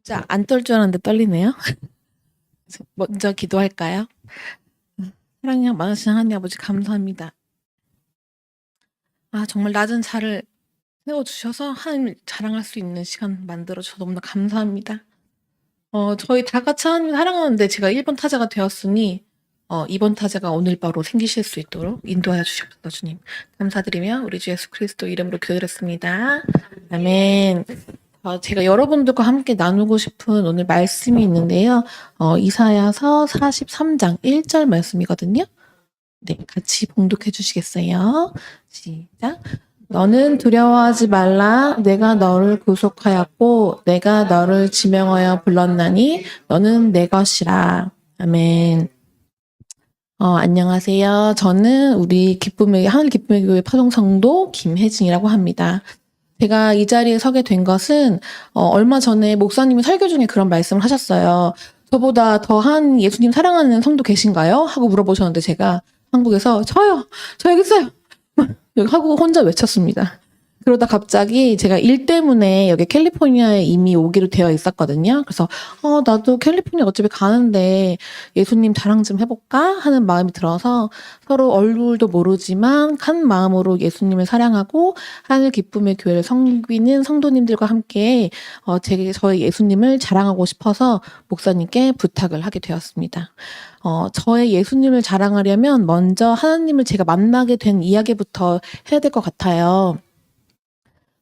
진짜 안 떨 줄 알았는데 떨리네요. 먼저 기도할까요? 사랑이 많으신 하나님 아버지 감사합니다. 정말 낮은 자를 세워주셔서 하나님을 자랑할 수 있는 시간 만들어 주셔서 너무나 감사합니다. 저희 다 같이 하나님을 사랑하는데 제가 1번 타자가 되었으니 2번 타자가 오늘 바로 생기실 수 있도록 인도하여 주셨습니다. 주님 감사드리며 우리 주 예수 그리스도 이름으로 기도드렸습니다. 아멘. 제가 여러분들과 함께 나누고 싶은 오늘 말씀이 있는데요. 이사야서 43장 1절 말씀이거든요. 네, 같이 봉독해 주시겠어요? 시작. 너는 두려워하지 말라. 내가 너를 구속하였고 내가 너를 지명하여 불렀나니 너는 내 것이라. 아멘. 안녕하세요. 저는 우리 하늘 기쁨의 교회 파송성도 김혜진이라고 합니다. 제가 이 자리에 서게 된 것은 얼마 전에 목사님이 설교 중에 그런 말씀을 하셨어요. 저보다 더한 예수님 사랑하는 성도 계신가요? 하고 물어보셨는데 제가 한국에서 저요! 저 여기 있어요! 하고 혼자 외쳤습니다. 그러다 갑자기 제가 일 때문에 여기 캘리포니아에 이미 오기로 되어 있었거든요. 그래서 나도 캘리포니아 어차피 가는데 예수님 자랑 좀 해볼까 하는 마음이 들어서 서로 얼굴도 모르지만 한 마음으로 예수님을 사랑하고 하늘 기쁨의 교회를 섬기는 성도님들과 함께 저의 예수님을 자랑하고 싶어서 목사님께 부탁을 하게 되었습니다. 저의 예수님을 자랑하려면 먼저 하나님을 제가 만나게 된 이야기부터 해야 될 것 같아요.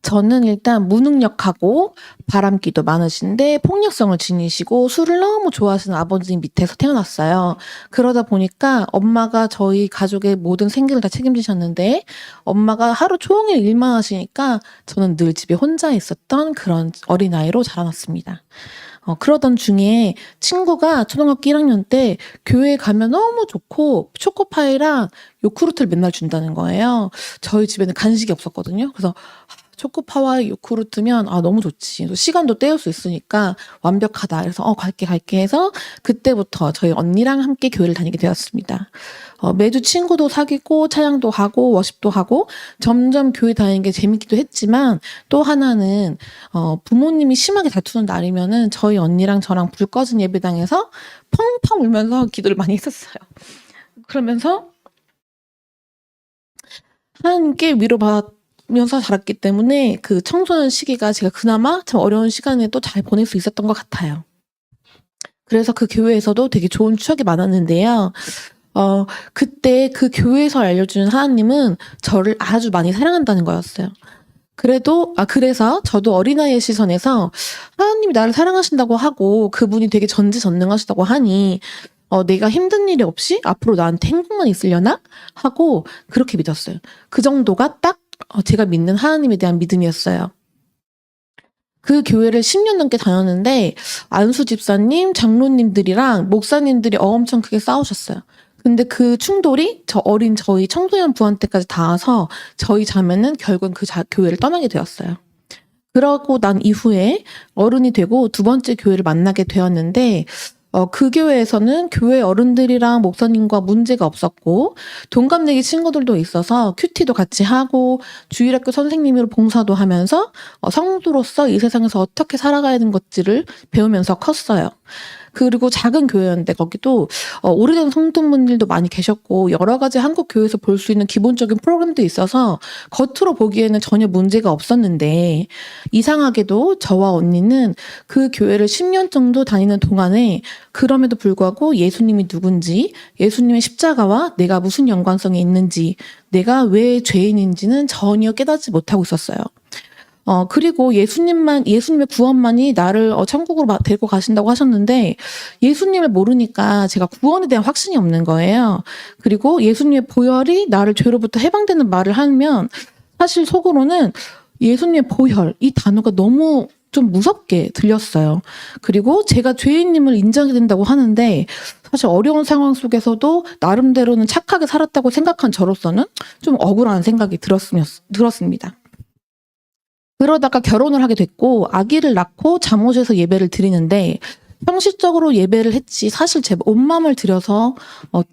저는 일단 무능력하고 바람기도 많으신데 폭력성을 지니시고 술을 너무 좋아하시는 아버님 밑에서 태어났어요. 그러다 보니까 엄마가 저희 가족의 모든 생계를 다 책임지셨는데 엄마가 하루 종일 일만 하시니까 저는 늘 집에 혼자 있었던 그런 어린아이로 자라났습니다. 그러던 중에 친구가 초등학교 1학년 때 교회에 가면 너무 좋고 초코파이랑 요구르트를 맨날 준다는 거예요. 저희 집에는 간식이 없었거든요. 그래서 초코파와 요구르트면 너무 좋지. 시간도 때울 수 있으니까 완벽하다. 그래서 갈게 해서 그때부터 저희 언니랑 함께 교회를 다니게 되었습니다. 매주 친구도 사귀고 찬양도 하고 워십도 하고 점점 교회 다니는 게 재밌기도 했지만 또 하나는 부모님이 심하게 다투는 날이면은 저희 언니랑 저랑 불 꺼진 예배당에서 펑펑 울면서 기도를 많이 했었어요. 그러면서 하나님께 위로받으면서 자랐기 때문에 그 청소년 시기가 제가 그나마 참 어려운 시간에 또 잘 보낼 수 있었던 것 같아요. 그래서 그 교회에서도 되게 좋은 추억이 많았는데요. 그때 그 교회에서 알려주는 하나님은 저를 아주 많이 사랑한다는 거였어요. 그래서 저도 어린아이의 시선에서 하나님이 나를 사랑하신다고 하고 그분이 되게 전지전능하시다고 하니 내가 힘든 일이 없이 앞으로 나한테 행복만 있으려나? 하고 그렇게 믿었어요. 그 정도가 딱 제가 믿는 하나님에 대한 믿음이었어요. 그 교회를 10년 넘게 다녔는데 안수 집사님, 장로님들이랑 목사님들이 엄청 크게 싸우셨어요. 근데 그 충돌이 저희 청소년 부한 때까지 닿아서 저희 자매는 결국은 그 교회를 떠나게 되었어요. 그러고 난 이후에 어른이 되고 두 번째 교회를 만나게 되었는데 그 교회에서는 교회 어른들이랑 목사님과 문제가 없었고 동갑내기 친구들도 있어서 큐티도 같이 하고 주일학교 선생님으로 봉사도 하면서 성도로서 이 세상에서 어떻게 살아가야 하는 것들을 배우면서 컸어요. 그리고 작은 교회였는데 거기도 오래된 성도분들도 많이 계셨고 여러 가지 한국 교회에서 볼 수 있는 기본적인 프로그램도 있어서 겉으로 보기에는 전혀 문제가 없었는데 이상하게도 저와 언니는 그 교회를 10년 정도 다니는 동안에 그럼에도 불구하고 예수님이 누군지, 예수님의 십자가와 내가 무슨 연관성이 있는지, 내가 왜 죄인인지는 전혀 깨닫지 못하고 있었어요. 그리고 예수님의 구원만이 나를 천국으로 데리고 가신다고 하셨는데 예수님을 모르니까 제가 구원에 대한 확신이 없는 거예요. 그리고 예수님의 보혈이 나를 죄로부터 해방되는 말을 하면 사실 속으로는 예수님의 보혈, 이 단어가 너무 좀 무섭게 들렸어요. 그리고 제가 죄인님을 인정해야 된다고 하는데 사실 어려운 상황 속에서도 나름대로는 착하게 살았다고 생각한 저로서는 좀 억울한 생각이 들었습니다. 그러다가 결혼을 하게 됐고 아기를 낳고 잠옷에서 예배를 드리는데 형식적으로 예배를 했지 사실 제 온 마음을 들여서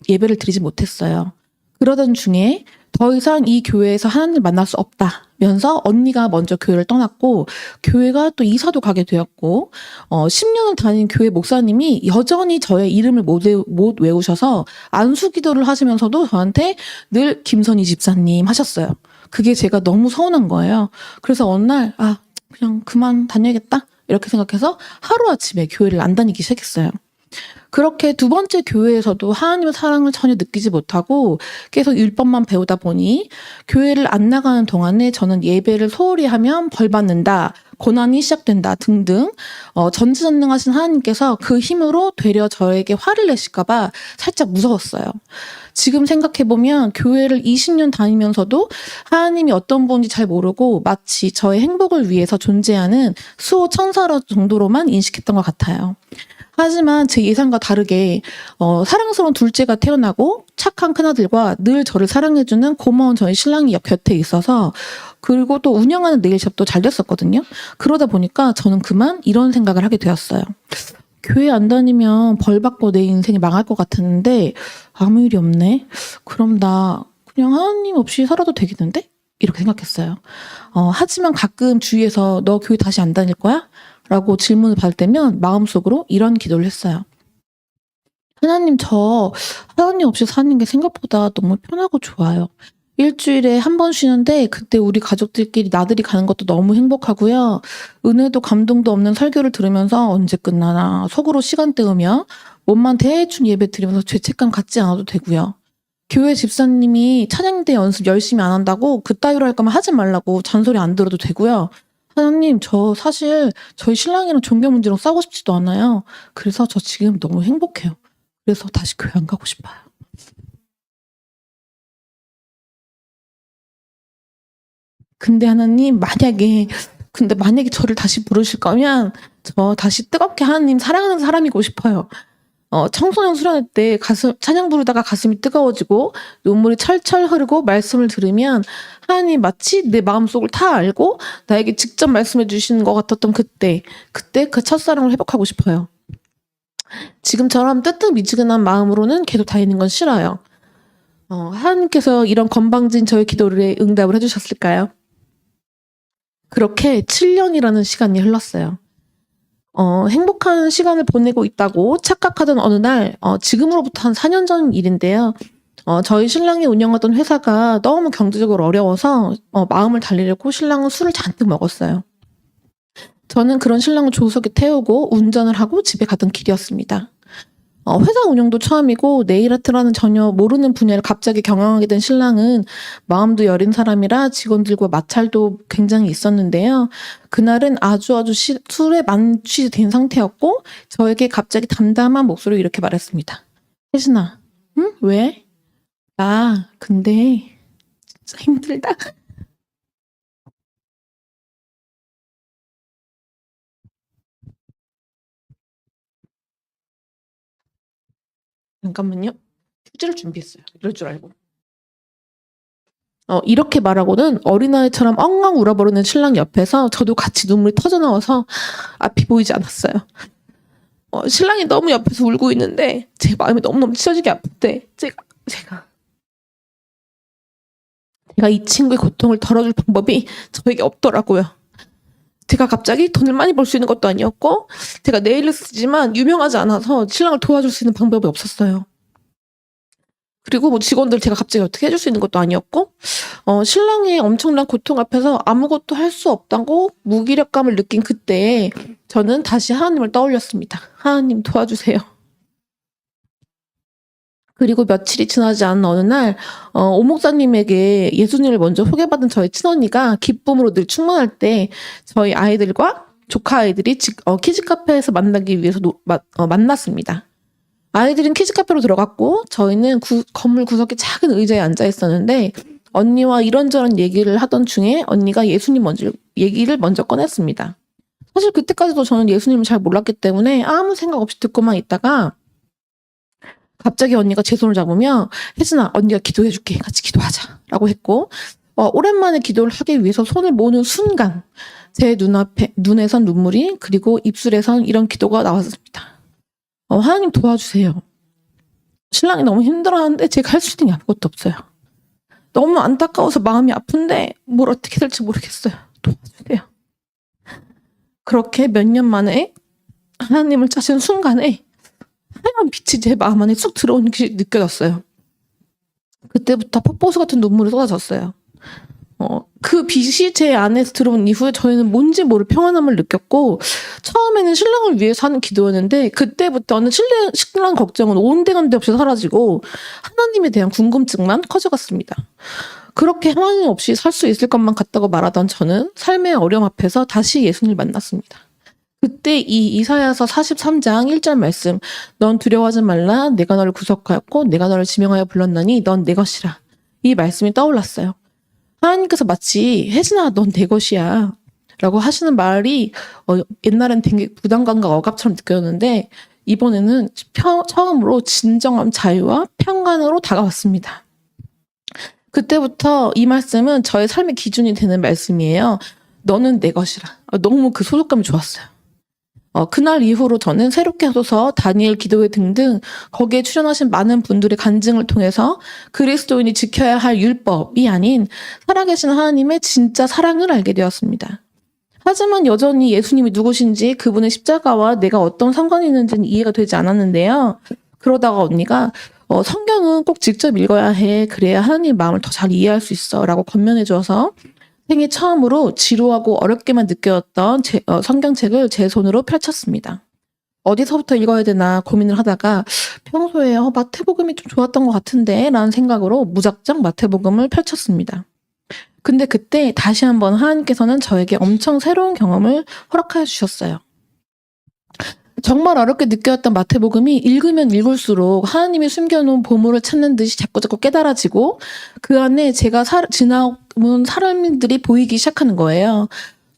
예배를 드리지 못했어요. 그러던 중에 더 이상 이 교회에서 하나님을 만날 수 없다면서 언니가 먼저 교회를 떠났고 교회가 또 이사도 가게 되었고 10년을 다닌 교회 목사님이 여전히 저의 이름을 못 외우셔서 안수기도를 하시면서도 저한테 늘 김선희 집사님 하셨어요. 그게 제가 너무 서운한 거예요. 그래서 어느 날 그냥 그만 다녀야겠다 이렇게 생각해서 하루아침에 교회를 안 다니기 시작했어요. 그렇게 두 번째 교회에서도 하나님의 사랑을 전혀 느끼지 못하고 계속 율법만 배우다 보니 교회를 안 나가는 동안에 저는 예배를 소홀히 하면 벌 받는다, 고난이 시작된다 등등 전지전능하신 하나님께서 그 힘으로 되려 저에게 화를 내실까 봐 살짝 무서웠어요. 지금 생각해보면 교회를 20년 다니면서도 하나님이 어떤 분인지 잘 모르고 마치 저의 행복을 위해서 존재하는 수호 천사 정도로만 인식했던 것 같아요. 하지만 제 예상과 다르게 사랑스러운 둘째가 태어나고 착한 큰아들과 늘 저를 사랑해주는 고마운 저희 신랑이 곁에 있어서 그리고 또 운영하는 네일샵도 잘 됐었거든요. 그러다 보니까 저는 그만 이런 생각을 하게 되었어요. 교회 안 다니면 벌 받고 내 인생이 망할 것 같았는데 아무 일이 없네. 그럼 나 그냥 하나님 없이 살아도 되겠는데? 이렇게 생각했어요. 하지만 가끔 주위에서 너 교회 다시 안 다닐 거야? 라고 질문을 받을 때면 마음속으로 이런 기도를 했어요. 하나님, 저 하나님 없이 사는 게 생각보다 너무 편하고 좋아요. 일주일에 한 번 쉬는데 그때 우리 가족들끼리 나들이 가는 것도 너무 행복하고요. 은혜도 감동도 없는 설교를 들으면서 언제 끝나나 속으로 시간 때우며 몸만 대충 예배 드리면서 죄책감 갖지 않아도 되고요. 교회 집사님이 찬양대 연습 열심히 안 한다고 그따위로 할 거면 하지 말라고 잔소리 안 들어도 되고요. 하나님, 저 사실 저희 신랑이랑 종교 문제로 싸우고 싶지도 않아요. 그래서 저 지금 너무 행복해요. 그래서 다시 교회 안 가고 싶어요. 근데 하나님, 만약에 저를 다시 부르실 거면 저 다시 뜨겁게 하나님 사랑하는 사람이고 싶어요. 청소년 수련회 때 찬양 부르다가 가슴이 뜨거워지고 눈물이 철철 흐르고 말씀을 들으면 하나님 마치 내 마음속을 다 알고 나에게 직접 말씀해 주시는 것 같았던 그때 그 첫사랑을 회복하고 싶어요. 지금처럼 뜨뜻미지근한 마음으로는 계속 다니는 건 싫어요. 하나님께서 이런 건방진 저의 기도를 응답을 해주셨을까요? 그렇게 7년이라는 시간이 흘렀어요. 행복한 시간을 보내고 있다고 착각하던 어느 날, 지금으로부터 한 4년 전 일인데요. 저희 신랑이 운영하던 회사가 너무 경제적으로 어려워서 마음을 달래려고 신랑은 술을 잔뜩 먹었어요. 저는 그런 신랑을 조수석에 태우고 운전을 하고 집에 가던 길이었습니다. 회사 운영도 처음이고 네일아트라는 전혀 모르는 분야를 갑자기 경영하게 된 신랑은 마음도 여린 사람이라 직원들과 마찰도 굉장히 있었는데요. 그날은 아주 술에 만취된 상태였고 저에게 갑자기 담담한 목소리로 이렇게 말했습니다. 혜진아, 응? 왜? 나 근데 진짜 힘들다. 잠깐만요. 휴지를 준비했어요. 이럴 줄 알고. 이렇게 말하고는 어린아이처럼 엉엉 울어버리는 신랑 옆에서 저도 같이 눈물이 터져나와서 앞이 보이지 않았어요. 신랑이 너무 옆에서 울고 있는데 제 마음이 너무너무 찢어지게 아픈데 제가 이 친구의 고통을 덜어줄 방법이 저에게 없더라고요. 제가 갑자기 돈을 많이 벌 수 있는 것도 아니었고 제가 네일을 쓰지만 유명하지 않아서 신랑을 도와줄 수 있는 방법이 없었어요. 그리고 직원들 제가 갑자기 어떻게 해줄 수 있는 것도 아니었고 신랑의 엄청난 고통 앞에서 아무것도 할 수 없다고 무기력감을 느낀 그때에 저는 다시 하나님을 떠올렸습니다. 하나님 도와주세요. 그리고 며칠이 지나지 않은 어느 날 오목사님에게 예수님을 먼저 소개받은 저희 친언니가 기쁨으로 늘 충만할 때 저희 아이들과 조카 아이들이 키즈 카페에서 만나기 위해서 만났습니다. 아이들은 키즈 카페로 들어갔고 저희는 건물 구석에 작은 의자에 앉아 있었는데 언니와 이런저런 얘기를 하던 중에 언니가 예수님 얘기를 먼저 꺼냈습니다. 사실 그때까지도 저는 예수님을 잘 몰랐기 때문에 아무 생각 없이 듣고만 있다가 갑자기 언니가 제 손을 잡으며 혜진아, 언니가 기도해줄게. 같이 기도하자 라고 했고 오랜만에 기도를 하기 위해서 손을 모는 순간 제 눈에선 눈물이 그리고 입술에선 이런 기도가 나왔습니다. 하나님 도와주세요. 신랑이 너무 힘들어하는데 제가 할 수 있는 게 아무것도 없어요. 너무 안타까워서 마음이 아픈데 뭘 어떻게 될지 모르겠어요. 도와주세요. 그렇게 몇 년 만에 하나님을 찾은 순간에 하얀 빛이 제 마음 안에 쑥 들어오는 게 느껴졌어요. 그때부터 폭포수 같은 눈물이 쏟아졌어요. 그 빛이 제 안에서 들어온 이후에 저희는 뭔지 모를 평안함을 느꼈고, 처음에는 신랑을 위해서 하는 기도였는데 그때부터는 신랑 걱정은 온데간데 없이 사라지고 하나님에 대한 궁금증만 커져갔습니다. 그렇게 하나님 없이 살 수 있을 것만 같다고 말하던 저는 삶의 어려움 앞에서 다시 예수님을 만났습니다. 그때 이 이사야서 43장 1절 말씀, 넌 두려워하지 말라, 내가 너를 구속하였고 내가 너를 지명하여 불렀나니 넌 내 것이라, 이 말씀이 떠올랐어요. 하나님께서 마치 혜진아 넌 내 것이야 라고 하시는 말이 옛날엔 되게 부담감과 억압처럼 느껴졌는데, 이번에는 처음으로 진정한 자유와 평안으로 다가왔습니다. 그때부터 이 말씀은 저의 삶의 기준이 되는 말씀이에요. 너는 내 것이라. 너무 그 소속감이 좋았어요. 그날 이후로 저는 새롭게 하소서, 다니엘 기도회 등등 거기에 출연하신 많은 분들의 간증을 통해서 그리스도인이 지켜야 할 율법이 아닌 살아계신 하나님의 진짜 사랑을 알게 되었습니다. 하지만 여전히 예수님이 누구신지, 그분의 십자가와 내가 어떤 상관이 있는지는 이해가 되지 않았는데요. 그러다가 언니가 성경은 꼭 직접 읽어야 해. 그래야 하나님의 마음을 더 잘 이해할 수 있어 라고 권면해 주어서 생애 처음으로 지루하고 어렵게만 느꼈던 성경책을 제 손으로 펼쳤습니다. 어디서부터 읽어야 되나 고민을 하다가 평소에 마태복음이 좀 좋았던 것 같은데 라는 생각으로 무작정 마태복음을 펼쳤습니다. 근데 그때 다시 한번 하나님께서는 저에게 엄청 새로운 경험을 허락하여 주셨어요. 정말 어렵게 느꼈던 마태복음이 읽으면 읽을수록 하나님이 숨겨놓은 보물을 찾는 듯이 자꾸자꾸 깨달아지고, 그 안에 제가 지나온 사람들이 보이기 시작하는 거예요.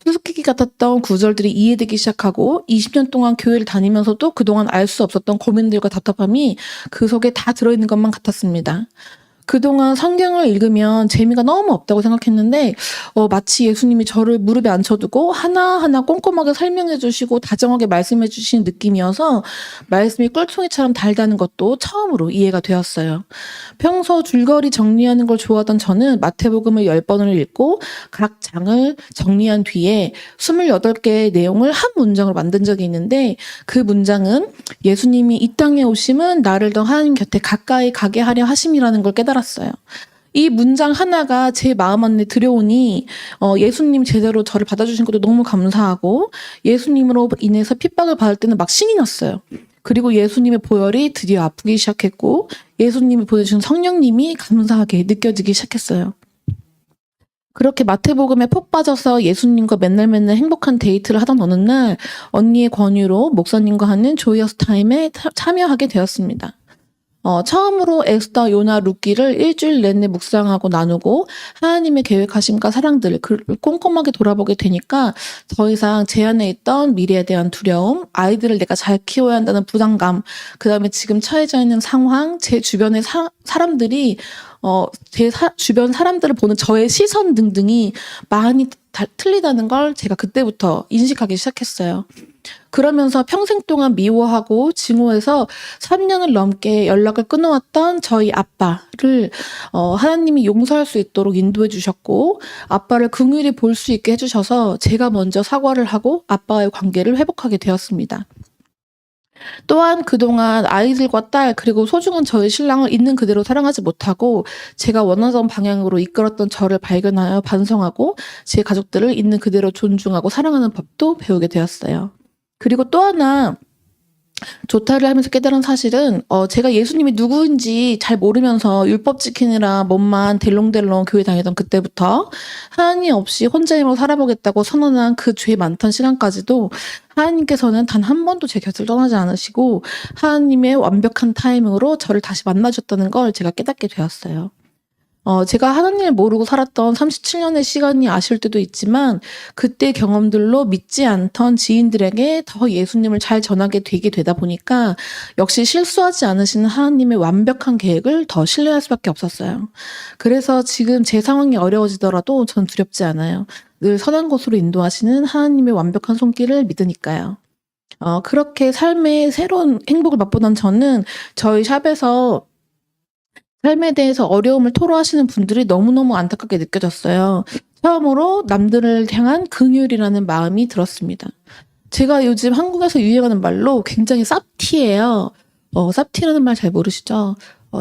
수수께끼 같았던 구절들이 이해되기 시작하고, 20년 동안 교회를 다니면서도 그동안 알 수 없었던 고민들과 답답함이 그 속에 다 들어있는 것만 같았습니다. 그동안 성경을 읽으면 재미가 너무 없다고 생각했는데 마치 예수님이 저를 무릎에 앉혀두고 하나하나 꼼꼼하게 설명해 주시고 다정하게 말씀해 주시는 느낌이어서 말씀이 꿀송이처럼 달다는 것도 처음으로 이해가 되었어요. 평소 줄거리 정리하는 걸 좋아하던 저는 마태복음을 10번을 읽고 각 장을 정리한 뒤에 28개의 내용을 한 문장으로 만든 적이 있는데, 그 문장은 예수님이 이 땅에 오심은 나를 더 하나님 곁에 가까이 가게 하려 하심이라는 걸 깨달았어요. 이 문장 하나가 제 마음 안에 들여오니 예수님 제대로 저를 받아주신 것도 너무 감사하고, 예수님으로 인해서 핍박을 받을 때는 막 신이 났어요. 그리고 예수님의 보혈이 드디어 아프기 시작했고 예수님이 보내주신 성령님이 감사하게 느껴지기 시작했어요. 그렇게 마태복음에 푹 빠져서 예수님과 맨날 행복한 데이트를 하던 어느 날 언니의 권유로 목사님과 하는 조이어스 타임에 참여하게 되었습니다. 처음으로 에스더, 요나, 룻기를 일주일 내내 묵상하고 나누고 하나님의 계획하심과 사랑들을 꼼꼼하게 돌아보게 되니까 더 이상 제 안에 있던 미래에 대한 두려움, 아이들을 내가 잘 키워야 한다는 부담감, 그 다음에 지금 처해져 있는 상황, 제 주변의 사람들이 제 주변 사람들을 보는 저의 시선 등등이 많이 틀리다는 걸 제가 그때부터 인식하기 시작했어요. 그러면서 평생 동안 미워하고 증오해서 3년을 넘게 연락을 끊어왔던 저희 아빠를 하나님이 용서할 수 있도록 인도해 주셨고, 아빠를 긍휼히 볼 수 있게 해주셔서 제가 먼저 사과를 하고 아빠와의 관계를 회복하게 되었습니다. 또한 그동안 아이들과 딸 그리고 소중한 저의 신랑을 있는 그대로 사랑하지 못하고 제가 원하던 방향으로 이끌었던 저를 발견하여 반성하고 제 가족들을 있는 그대로 존중하고 사랑하는 법도 배우게 되었어요. 그리고 또 하나 조타를 하면서 깨달은 사실은 제가 예수님이 누구인지 잘 모르면서 율법 지키느라 몸만 델롱델롱 교회 다니던 그때부터 하나님 없이 혼자 힘으로 살아보겠다고 선언한 그 죄 많던 시간까지도 하나님께서는 단 한 번도 제 곁을 떠나지 않으시고 하나님의 완벽한 타이밍으로 저를 다시 만나주셨다는 걸 제가 깨닫게 되었어요. 제가 하나님을 모르고 살았던 37년의 시간이 아쉬울 때도 있지만 그때 경험들로 믿지 않던 지인들에게 더 예수님을 잘 전하게 되다 보니까 역시 실수하지 않으시는 하나님의 완벽한 계획을 더 신뢰할 수밖에 없었어요. 그래서 지금 제 상황이 어려워지더라도 전 두렵지 않아요. 늘 선한 곳으로 인도하시는 하나님의 완벽한 손길을 믿으니까요. 그렇게 삶의 새로운 행복을 맛보던 저는 저희 샵에서 삶에 대해서 어려움을 토로하시는 분들이 너무너무 안타깝게 느껴졌어요. 처음으로 남들을 향한 긍휼이라는 마음이 들었습니다. 제가 요즘 한국에서 유행하는 말로 굉장히 쌉티예요. 쌉티라는 말 잘 모르시죠?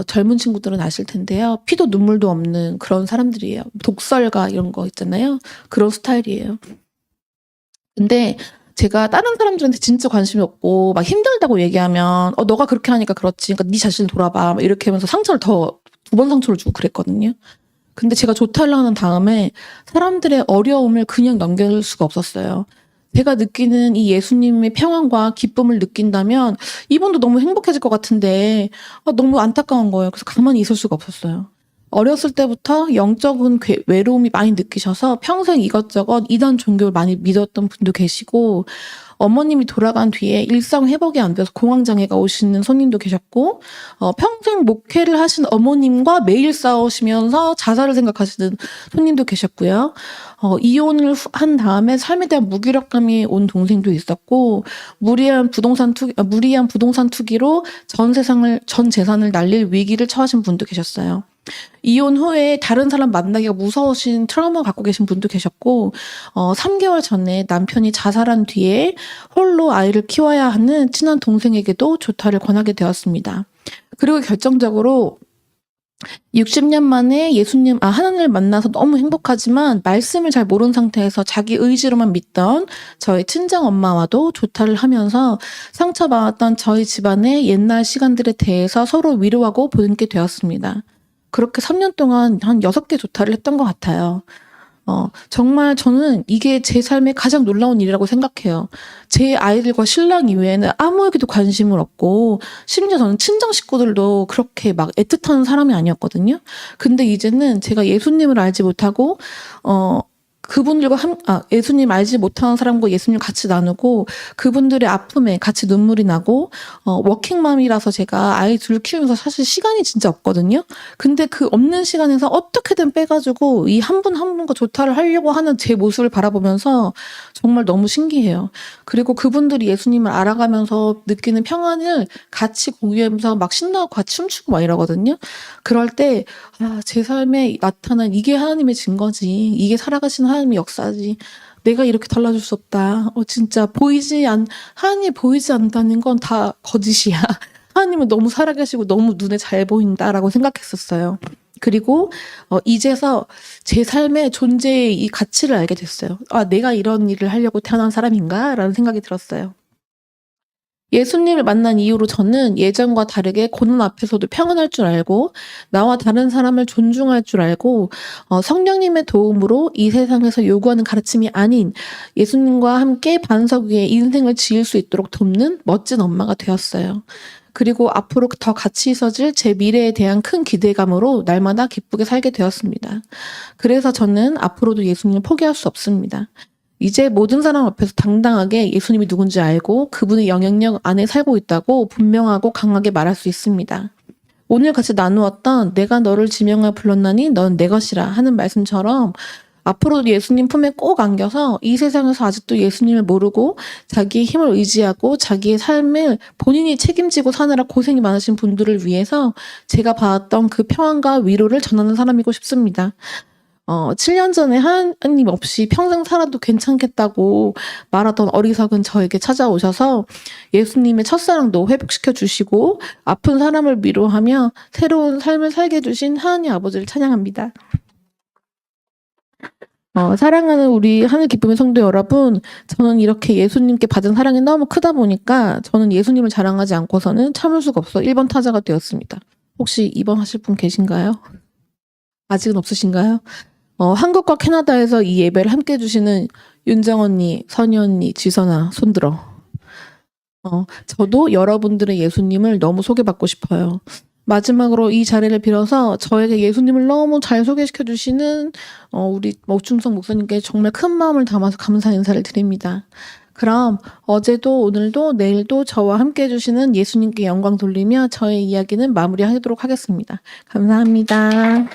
젊은 친구들은 아실 텐데요. 피도 눈물도 없는 그런 사람들이에요. 독설가 이런 거 있잖아요. 그런 스타일이에요. 근데 제가 다른 사람들한테 진짜 관심이 없고 막 힘들다고 얘기하면 너가 그렇게 하니까 그렇지. 그러니까 네 자신을 돌아봐. 막 이렇게 하면서 상처를 더 두 번 상처를 주고 그랬거든요. 근데 제가 조탈을 하는 다음에 사람들의 어려움을 그냥 넘길 수가 없었어요. 제가 느끼는 이 예수님의 평안과 기쁨을 느낀다면 이분도 너무 행복해질 것 같은데 너무 안타까운 거예요. 그래서 가만히 있을 수가 없었어요. 어렸을 때부터 영적인 외로움이 많이 느끼셔서 평생 이것저것 이단 종교를 많이 믿었던 분도 계시고, 어머님이 돌아간 뒤에 일상 회복이 안 돼서 공황장애가 오시는 손님도 계셨고, 평생 목회를 하신 어머님과 매일 싸우시면서 자살을 생각하시는 손님도 계셨고요. 이혼을 한 다음에 삶에 대한 무기력감이 온 동생도 있었고, 무리한 부동산 투기로 전 재산을 날릴 위기를 처하신 분도 계셨어요. 이혼 후에 다른 사람 만나기가 무서우신 트라우마 갖고 계신 분도 계셨고, 3개월 전에 남편이 자살한 뒤에 홀로 아이를 키워야 하는 친한 동생에게도 조탈을 권하게 되었습니다. 그리고 결정적으로 60년 만에 하나님을 만나서 너무 행복하지만 말씀을 잘 모르는 상태에서 자기 의지로만 믿던 저희 친정엄마와도 조탈을 하면서 상처받았던 저희 집안의 옛날 시간들에 대해서 서로 위로하고 보듬게 되었습니다. 그렇게 3년 동안 한 6개 조탈을 했던 것 같아요. 정말 저는 이게 제 삶의 가장 놀라운 일이라고 생각해요. 제 아이들과 신랑 이외에는 아무에게도 관심을 없고, 심지어 저는 친정 식구들도 그렇게 막 애틋한 사람이 아니었거든요. 근데 이제는 제가 예수님을 알지 못하고, 그분들과 예수님 알지 못하는 사람과 예수님 같이 나누고 그분들의 아픔에 같이 눈물이 나고, 워킹맘이라서 제가 아이 둘 키우면서 사실 시간이 진짜 없거든요. 근데 그 없는 시간에서 어떻게든 빼가지고 이 한 분 한 분과 조탈을 하려고 하는 제 모습을 바라보면서 정말 너무 신기해요. 그리고 그분들이 예수님을 알아가면서 느끼는 평안을 같이 공유하면서 막 신나고 같이 춤추고 막 이러거든요. 그럴 때 제 삶에 나타난 이게 하나님의 증거지, 이게 살아가신 하나님의 역사지, 내가 이렇게 달라질 수 없다. 진짜 하나님이 보이지 않는다는 건 다 거짓이야. 하나님은 너무 살아계시고 너무 눈에 잘 보인다라고 생각했었어요. 그리고 이제서 제 삶의 존재의 이 가치를 알게 됐어요. 내가 이런 일을 하려고 태어난 사람인가? 라는 생각이 들었어요. 예수님을 만난 이후로 저는 예전과 다르게 고난 앞에서도 평안할 줄 알고, 나와 다른 사람을 존중할 줄 알고, 성령님의 도움으로 이 세상에서 요구하는 가르침이 아닌 예수님과 함께 반석 위에 인생을 지을 수 있도록 돕는 멋진 엄마가 되었어요. 그리고 앞으로 더 같이 있어질 제 미래에 대한 큰 기대감으로 날마다 기쁘게 살게 되었습니다. 그래서 저는 앞으로도 예수님을 포기할 수 없습니다. 이제 모든 사람 앞에서 당당하게 예수님이 누군지 알고 그분의 영향력 안에 살고 있다고 분명하고 강하게 말할 수 있습니다. 오늘 같이 나누었던 내가 너를 지명하여 불렀나니 넌 내 것이라 하는 말씀처럼 앞으로도 예수님 품에 꼭 안겨서 이 세상에서 아직도 예수님을 모르고 자기의 힘을 의지하고 자기의 삶을 본인이 책임지고 사느라 고생이 많으신 분들을 위해서 제가 받았던 그 평안과 위로를 전하는 사람이고 싶습니다. 7년 전에 하나님 없이 평생 살아도 괜찮겠다고 말하던 어리석은 저에게 찾아오셔서 예수님의 첫사랑도 회복시켜 주시고 아픈 사람을 위로하며 새로운 삶을 살게 해주신 하나님 아버지를 찬양합니다. 사랑하는 우리 하늘 기쁨의 성도 여러분, 저는 이렇게 예수님께 받은 사랑이 너무 크다 보니까 저는 예수님을 자랑하지 않고서는 참을 수가 없어 1번 타자가 되었습니다. 혹시 2번 하실 분 계신가요? 아직은 없으신가요? 한국과 캐나다에서 이 예배를 함께 해주시는 윤정 언니, 선희 언니, 지선아, 손들어. 저도 여러분들의 예수님을 너무 소개받고 싶어요. 마지막으로 이 자리를 빌어서 저에게 예수님을 너무 잘 소개시켜 주시는 우리 목중성 목사님께 정말 큰 마음을 담아서 감사 인사를 드립니다. 그럼 어제도 오늘도 내일도 저와 함께 해주시는 예수님께 영광 돌리며 저의 이야기는 마무리하도록 하겠습니다. 감사합니다.